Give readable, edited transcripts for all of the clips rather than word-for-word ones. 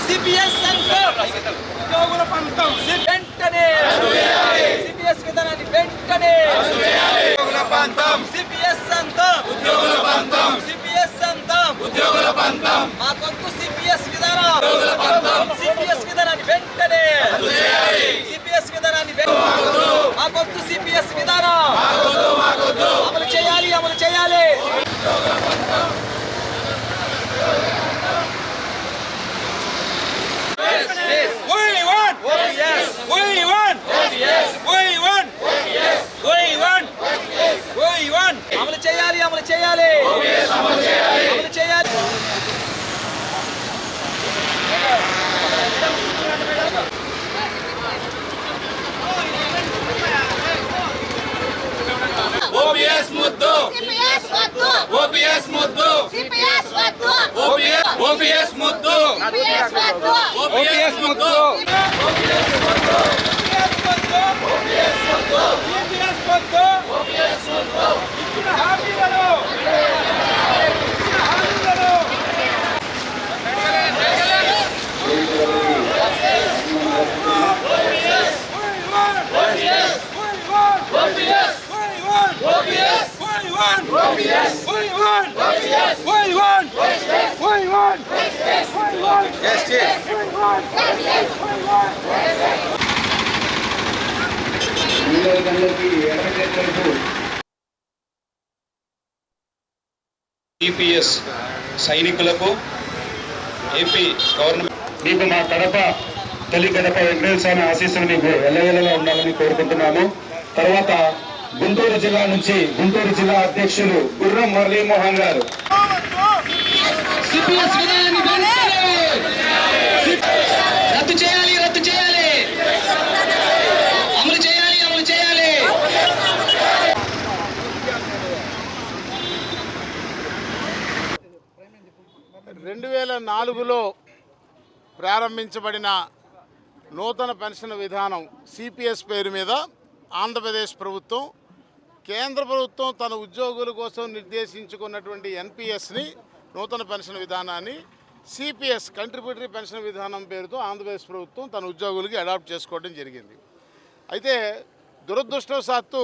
CPS ఉద్యోగుల పంతం వెంటనే సిపిఎస్ విధానాన్ని వెంటనే ఉద్యోగుల పంతం సిపిఎస్ ఉద్యోగుల పంతం సిపిఎస్ ఉద్యోగుల పంతం మాకొద్దు సిపిఎస్ విధానం ఉద్యోగుల పంతం సిపిఎస్ విధానాన్ని వెంటనే సిపిఎస్ విధానాన్ని మాకొద్దు సిపిఎస్ విధానం అమలు చేయాలి ఉద్యోగుల పంతం అమలు చేయాలి ఓపీఎస్ ముద్దు ఓపీఎస్ ముద్దు ఓపీఎస్ ముద్దు ఓపీఎస్ ముద్దు టీపీఎస్ సైనికులకు ఏపీ గవర్నమెంట్ మీకు మా కడప తల్లి కడప వెంకటేశ్వర స్వామి ఆశీస్సులు మీకు ఎల్లవేళలా ఉండాలని కోరుకుంటున్నాము. తర్వాత గుంటూరు జిల్లా నుంచి గుంటూరు జిల్లా అధ్యక్షులు గుర్రం మురళీమోహన్ గారు రద్దు చేయాలి అమలు చేయాలి 2004లో ప్రారంభించబడిన నూతన పెన్షన్ విధానం సిపిఎస్ పేరు మీద ఆంధ్రప్రదేశ్ ప్రభుత్వం కేంద్ర ప్రభుత్వం తన ఉద్యోగుల కోసం నిర్దేశించుకున్నటువంటి ఎన్పిఎస్ని నూతన పెన్షన్ విధానాన్ని సిపిఎస్ కంట్రిబ్యూటరీ పెన్షన్ విధానం పేరుతో ఆంధ్రప్రదేశ్ ప్రభుత్వం తన ఉద్యోగులకి అడాప్ట్ చేసుకోవడం జరిగింది. అయితే దురదృష్టవశాత్తు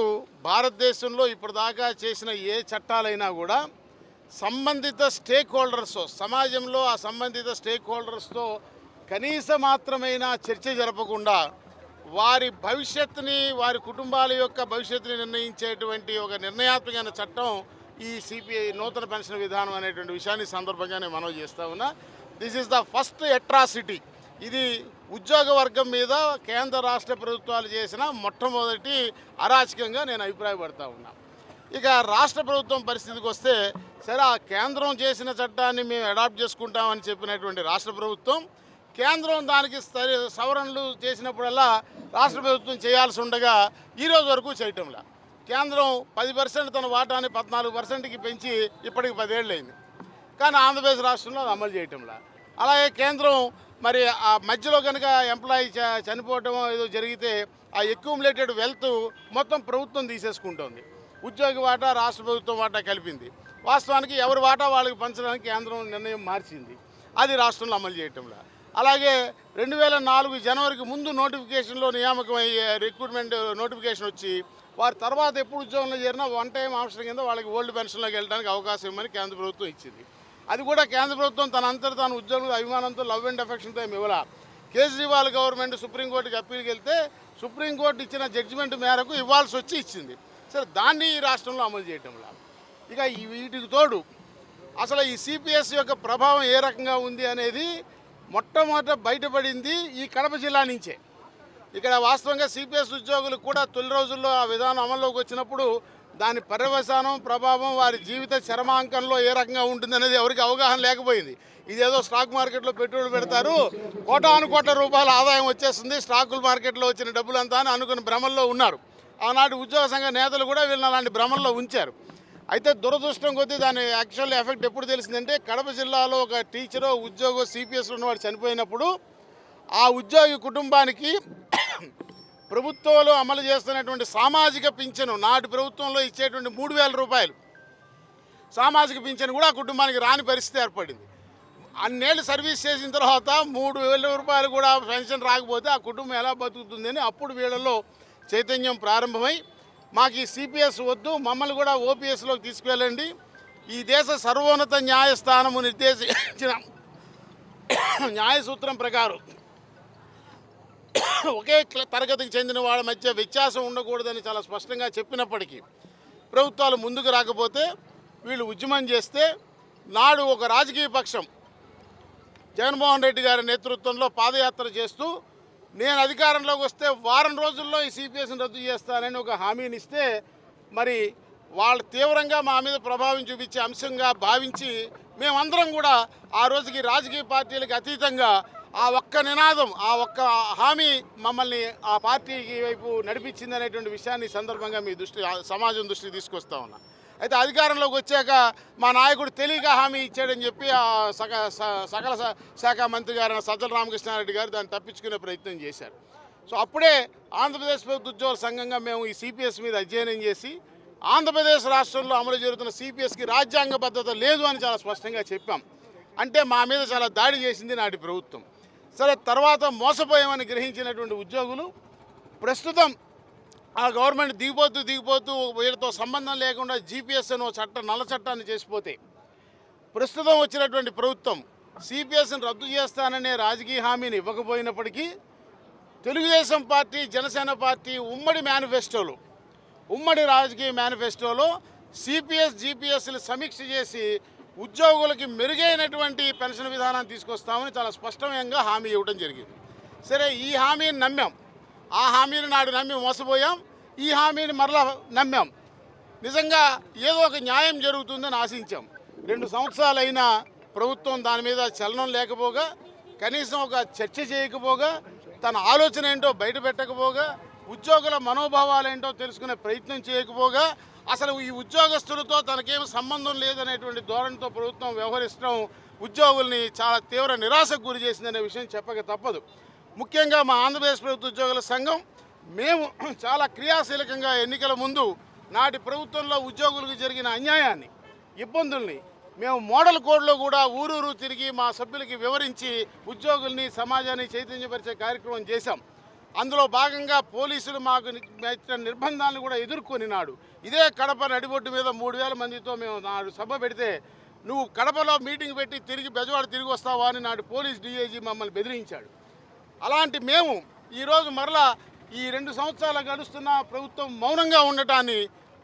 భారతదేశంలో ఇప్పటిదాకా చేసిన ఏ చట్టాలైనా కూడా సంబంధిత స్టేక్ హోల్డర్స్ సమాజంలో ఆ సంబంధిత స్టేక్ హోల్డర్స్తో కనీస మాత్రమైన చర్చ జరపకుండా వారి భవిష్యత్తుని వారి కుటుంబాల యొక్క భవిష్యత్తుని నిర్ణయించేటువంటి ఒక నిర్ణయాత్మకమైన చట్టం ఈ సిపిఐ నూతన పెన్షన్ విధానం అనేటువంటి విషయాన్ని సందర్భంగా నేను మనవి చేస్తా ఉన్నా. This is the first atrocity. ఇది ఉద్యోగ వర్గం మీద కేంద్ర రాష్ట్ర ప్రభుత్వాలు చేసిన మొట్టమొదటి అరాచకంగా నేను అభిప్రాయపడతా ఉన్నా. ఇక రాష్ట్ర ప్రభుత్వం పరిస్థితికి వస్తే సరే ఆ కేంద్రం చేసిన చట్టాన్ని మేము అడాప్ట్ చేసుకుంటామని చెప్పినటువంటి రాష్ట్ర ప్రభుత్వం కేంద్రం దానికి సవరణలు చేసినప్పుడల్లా రాష్ట్ర ప్రభుత్వం చేయాల్సి ఉండగా ఈరోజు వరకు చేయటంలా. కేంద్రం 10% తన వాటాని 14%కి పెంచి ఇప్పటికి 10 ఏళ్ళు అయింది. కానీ ఆంధ్రప్రదేశ్ రాష్ట్రంలో అది అమలు చేయటంలా. అలాగే కేంద్రం మరి ఆ మధ్యలో కనుక ఎంప్లాయీ చనిపోవటం ఏదో జరిగితే ఆ అక్యూములేటెడ్ వెల్త్ మొత్తం ప్రభుత్వం తీసేసుకుంటోంది. ఉద్యోగి వాటా రాష్ట్ర ప్రభుత్వం వాటా కలిపింది. వాస్తవానికి ఎవరి వాటా వాళ్ళకి పంచడానికి కేంద్రం నిర్ణయం మార్చింది. అది రాష్ట్రంలో అమలు చేయటంలా. అలాగే 2004 జనవరికి ముందు నోటిఫికేషన్లో నియామకం అయ్యే రిక్రూట్మెంట్ నోటిఫికేషన్ వచ్చి వారి తర్వాత ఎప్పుడు ఉద్యోగంలో చేరినా 1 టైం ఆప్షన్ కింద వాళ్ళకి ఓల్డ్ పెన్షన్లోకి వెళ్ళడానికి అవకాశం ఇవ్వమని కేంద్ర ప్రభుత్వం ఇచ్చింది. అది కూడా కేంద్ర ప్రభుత్వం తన అంతటి తాను ఉద్యోగుల అభిమానంతో లవ్ అండ్ అఫెక్షన్తో ఏమి ఇవ్వాల. కేజ్రీవాల్ గవర్నమెంట్ సుప్రీంకోర్టుకి అప్పీల్కి వెళ్తే సుప్రీంకోర్టు ఇచ్చిన జడ్జిమెంట్ మేరకు ఇవ్వాల్సి వచ్చి ఇచ్చింది. సరే దాన్ని ఈ రాష్ట్రంలో అమలు చేయటంలా. ఇక వీటికి తోడు అసలు ఈ సిపిఎస్ యొక్క ప్రభావం ఏ రకంగా ఉంది అనేది మొట్టమొదట బయటపడింది ఈ కడప జిల్లా నుంచే. ఇక్కడ వాస్తవంగా సిపిఎస్ ఉద్యోగులు కూడా తొలి రోజుల్లో ఆ విధానం అమల్లోకి వచ్చినప్పుడు దాని పర్యవసానం ప్రభావం వారి జీవిత చరమాంకంలో ఏ రకంగా ఉంటుందనేది ఎవరికి అవగాహన లేకపోయింది. ఇదేదో స్టాక్ మార్కెట్లో పెట్టుబడి పెడతారు, కోటాను రూపాయల ఆదాయం వచ్చేస్తుంది, స్టాకుల మార్కెట్లో వచ్చిన డబ్బులంతా అని అనుకుని భ్రమల్లో ఉన్నారు. ఆనాటి ఉద్యోగ సంఘ నేతలు కూడా వీళ్ళని అలాంటి భ్రమల్లో ఉంచారు. అయితే దురదృష్టం కొద్దీ దాని యాక్చువల్ ఎఫెక్ట్ ఎప్పుడు తెలిసిందంటే కడప జిల్లాలో ఒక టీచరో ఉద్యోగో సిపిఎస్లో ఉన్నవాడు చనిపోయినప్పుడు ఆ ఉద్యోగి కుటుంబానికి ప్రభుత్వంలో అమలు చేస్తున్నటువంటి సామాజిక పింఛను నాటి ప్రభుత్వంలో ఇచ్చేటువంటి 3,000 రూపాయలు సామాజిక పింఛను కూడా ఆ కుటుంబానికి రాని పరిస్థితి ఏర్పడింది. అన్నేళ్ళు సర్వీస్ చేసిన తర్వాత 3,000 రూపాయలు కూడా పెన్షన్ రాకపోతే ఆ కుటుంబం ఎలా బతుకుతుందని అప్పుడు వీళ్ళలో చైతన్యం ప్రారంభమై మాకు ఈ సిపిఎస్ వద్దు, మమ్మల్ని కూడా ఓపీఎస్లోకి తీసుకువెళ్ళండి, ఈ దేశ సర్వోన్నత న్యాయస్థానము నిర్దేశించిన న్యాయ సూత్రం ప్రకారం ఒకే తరగతికి చెందిన వాళ్ళ మధ్య వ్యత్యాసం ఉండకూడదని చాలా స్పష్టంగా చెప్పినప్పటికీ ప్రభుత్వాలు ముందుకు రాకపోతే వీళ్ళు ఉద్యమం చేస్తే నాడు ఒక రాజకీయ పక్షం జగన్మోహన్ రెడ్డి గారి నేతృత్వంలో పాదయాత్ర చేస్తూ నేను అధికారంలోకి వస్తే వారం రోజుల్లో ఈ సిపిఎస్ని రద్దు చేస్తానని ఒక హామీని ఇస్తే మరి వాళ్ళు తీవ్రంగా మా మీద ప్రభావం చూపించే అంశంగా భావించి మేమందరం కూడా ఆ రోజుకి రాజకీయ పార్టీలకు అతీతంగా ఆ ఒక్క నినాదం, ఆ ఒక్క హామీ మమ్మల్ని ఆ పార్టీకి వైపు నడిపించింది అనేటువంటి విషయాన్ని సందర్భంగా మీ సమాజం దృష్టికి తీసుకొస్తా ఉన్నా. అయితే అధికారంలోకి వచ్చాక మా నాయకుడు తెలియక హామీ ఇచ్చాడని చెప్పి ఆ సకల శాఖ మంత్రి గారైన సజ్జల రామకృష్ణారెడ్డి గారు దాన్ని తప్పించుకునే ప్రయత్నం చేశారు. సో అప్పుడే ఆంధ్రప్రదేశ్ ప్రభుత్వ ఉద్యోగుల సంఘంగా మేము ఈ సిపిఎస్ మీద అధ్యయనం చేసి ఆంధ్రప్రదేశ్ రాష్ట్రంలో అమలు జరుగుతున్న సిపిఎస్కి రాజ్యాంగబద్ధత లేదు అని చాలా స్పష్టంగా చెప్పాం. అంటే మా మీద చాలా దాడి చేసింది నాటి ప్రభుత్వం. సరే, తర్వాత మోసపోయామని గ్రహించినటువంటి ఉద్యోగులు ప్రస్తుతం ఆ గవర్నమెంట్ దిగిపోతూ వీళ్ళతో సంబంధం లేకుండా జీపీఎస్ అని నల్ల చట్టాన్ని చేసిపోతే ప్రస్తుతం వచ్చినటువంటి ప్రభుత్వం సిపిఎస్ని రద్దు చేస్తాననే రాజకీయ హామీని ఇవ్వకపోయినప్పటికీ తెలుగుదేశం పార్టీ, జనసేన పార్టీ ఉమ్మడి రాజకీయ మేనిఫెస్టోలో సిపిఎస్, జీపీఎస్లు సమీక్ష చేసి ఉద్యోగులకి మెరుగైనటువంటి పెన్షన్ విధానాన్ని తీసుకొస్తామని చాలా స్పష్టంగా హామీ ఇవ్వడం జరిగింది. సరే, ఈ హామీని నమ్మాం. ఆ హామీని నాడు నమ్మి మోసపోయాం. ఈ హామీని మరలా నమ్మాం. నిజంగా ఏదో ఒక న్యాయం జరుగుతుందని ఆశించాం. 2 సంవత్సరాలైనా ప్రభుత్వం దాని మీద చలనం లేకపోగా, కనీసం ఒక చర్చ చేయకపోగా, తన ఆలోచన ఏంటో బయట పెట్టకపోగా, ఉద్యోగుల మనోభావాలేంటో తెలుసుకునే ప్రయత్నం చేయకపోగా, అసలు ఈ ఉద్యోగస్తులతో తనకేమి సంబంధం లేదనేటువంటి ధోరణితో ప్రభుత్వం వ్యవహరించడం ఉద్యోగుల్ని చాలా తీవ్ర నిరాశకు గురి చేసిందనే విషయం చెప్పక తప్పదు. ముఖ్యంగా మా ఆంధ్రప్రదేశ్ ప్రభుత్వ ఉద్యోగుల సంఘం మేము చాలా క్రియాశీలకంగా ఎన్నికల ముందు నాటి ప్రభుత్వంలో ఉద్యోగులకు జరిగిన అన్యాయాన్ని, ఇబ్బందుల్ని మేము మోడల్ కోడ్లో కూడా ఊరూరు తిరిగి మా సభ్యులకి వివరించి ఉద్యోగుల్ని, సమాజాన్ని చైతన్యపరిచే కార్యక్రమం చేశాం. అందులో భాగంగా పోలీసులు మాకు నిర్బంధాలను కూడా ఎదుర్కొని నాడు ఇదే కడప నడిబొడ్డు మీద 3,000 మందితో మేము నాడు సభ పెడితే నువ్వు కడపలో మీటింగ్ పెట్టి తిరిగి బెజవాడ తిరిగి వస్తావా అని నాడు పోలీస్ డీఐజీ మమ్మల్ని బెదిరించాడు. అలాంటి మేము ఈరోజు మరలా ఈ 2 సంవత్సరాలు గడుస్తున్న ప్రభుత్వం మౌనంగా ఉండటాన్ని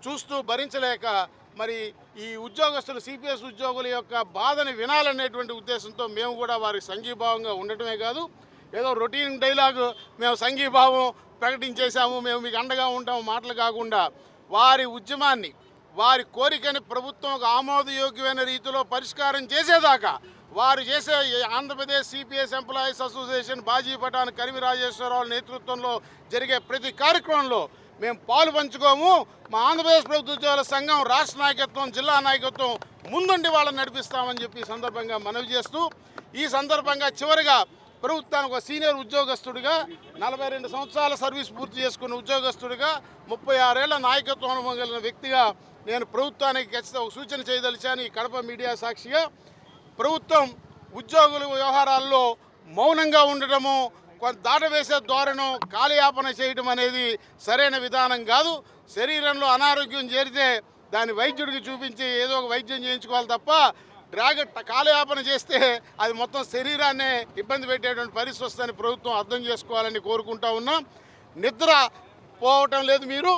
చూస్తూ భరించలేక మరి ఈ ఉద్యోగస్తులు, సిపిఎస్ ఉద్యోగుల యొక్క బాధని వినాలనేటువంటి ఉద్దేశంతో మేము కూడా వారికి సంఘీభావంగా ఉండటమే కాదు, ఏదో రొటీన్ డైలాగు మేము సంఘీభావం ప్రకటించేశాము, మేము మీకు అండగా ఉంటాము మాటలు కాకుండా వారి ఉద్యమాన్ని, వారి కోరికని ప్రభుత్వం ఒక ఆమోదయోగ్యమైన రీతిలో పరిష్కారం చేసేదాకా వారు చేసే Andhra Pradesh CPS employees association, Baji Pathan, Karivi Rajeswararao నేతృత్వంలో జరిగే ప్రతి కార్యక్రమంలో మేము పాలు పంచుకోము. మా ఆంధ్రప్రదేశ్ ప్రభుత్వ ఉద్యోగుల సంఘం రాష్ట్ర నాయకత్వం, జిల్లా నాయకత్వం ముందుండి వాళ్ళని నడిపిస్తామని చెప్పి ఈ సందర్భంగా మనవి చేస్తూ, ఈ సందర్భంగా చివరిగా ప్రభుత్వానికి ఒక సీనియర్ ఉద్యోగస్తుడిగా, 42 సంవత్సరాల సర్వీస్ పూర్తి చేసుకున్న ఉద్యోగస్తుడిగా, 36 ఏళ్ల నాయకత్వం అనుభవం కలిగిన వ్యక్తిగా నేను ప్రభుత్వానికి ఖచ్చితంగా ఒక సూచన చేయదలిచాను. ఈ కడప మీడియా సాక్షిగా ప్రభుత్వం ఉద్యోగుల వ్యవహారాల్లో మౌనంగా ఉండటము, కొంత దాటవేసే ధోరణం, కాలయాపన చేయడం అనేది సరైన విధానం కాదు. శరీరంలో అనారోగ్యం చేరితే దాన్ని వైద్యుడికి చూపించి ఏదో ఒక వైద్యం చేయించుకోవాలి తప్ప కాలయాపన చేస్తే అది మొత్తం శరీరాన్నే ఇబ్బంది పెట్టేటువంటి పరిస్థితి వస్తుందని ప్రభుత్వం అర్థం చేసుకోవాలని కోరుకుంటా ఉన్నాం. నిద్ర పోవటం లేదు, మీరు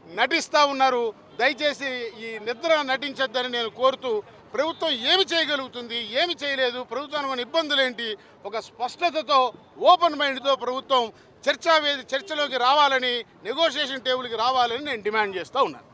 నటిస్తూ ఉన్నారు. దయచేసి ఈ నిద్ర నటించొద్దని నేను కోరుతూ, ప్రభుత్వం ఏమి చేయగలుగుతుంది, ఏమి చేయలేదు, ప్రభుత్వానికి ఉన్న ఇబ్బందులు ఏంటి, ఒక స్పష్టతతో, ఓపెన్ మైండ్తో ప్రభుత్వం చర్చలోకి రావాలని, నెగోషియేషన్ టేబుల్కి రావాలని నేను డిమాండ్ చేస్తూ ఉన్నాను.